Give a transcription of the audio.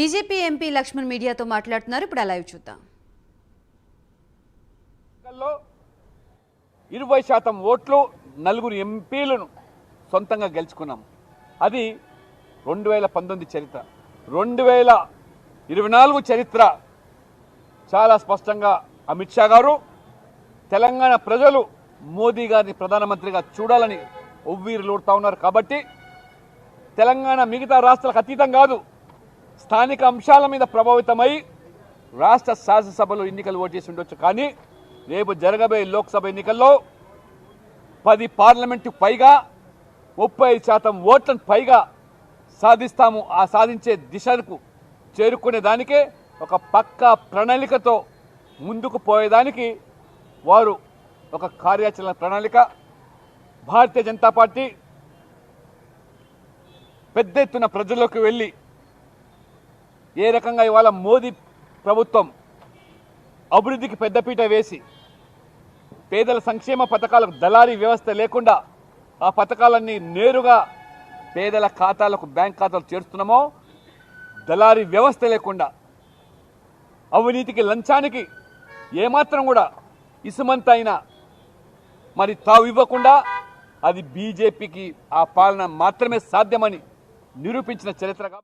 BJP MP Laxman మీడియాతో మాట్లాడుతున్నారు. ఇప్పుడు లైవ్ చూద్దాం. 20% ఓట్లు 4 ఎంపీలను సొంతంగా గెలుచుకున్నాం. అది 2019 చరిత్ర. 2024 చరిత్ర చాలా స్పష్టంగా అమిత్ షా గారు తెలంగాణ ప్రజలు మోదీ గారిని ప్రధానమంత్రిగా చూడాలని ఉవ్విరులూడుతా ఉన్నారు. కాబట్టి తెలంగాణ మిగతా రాష్ట్రాలకు అతీతం కాదు, స్థానిక అంశాల మీద ప్రభావితమై రాష్ట్ర శాసనసభలో ఎన్నికలు ఓటు చేసి ఉండొచ్చు. కానీ రేపు జరగబోయే లోక్సభ ఎన్నికల్లో 10 పార్లమెంటు పైగా 35% ఓట్లను పైగా సాధిస్తాము. ఆ సాధించే దిశకు చేరుకునే దానికే ఒక పక్కా ప్రణాళికతో ముందుకు పోయేదానికి వారు ఒక కార్యాచరణ ప్రణాళిక భారతీయ జనతా పార్టీ పెద్ద ఎత్తున ప్రజల్లోకి వెళ్ళి ఏ రకంగా ఇవాళ మోదీ ప్రభుత్వం అభివృద్ధికి పెద్దపీట వేసి పేదల సంక్షేమ పథకాలకు దళారీ వ్యవస్థ లేకుండా ఆ పథకాలన్నీ నేరుగా పేదల ఖాతాలకు బ్యాంక్ ఖాతాలు చేరుస్తున్నామో, దళారీ వ్యవస్థ లేకుండా అవినీతికి లంచానికి ఏమాత్రం కూడా ఇసుమంత అయినా మరి తావు ఇవ్వకుండా అది బీజేపీకి ఆ పాలన మాత్రమే సాధ్యమని నిరూపించిన చరిత్రగా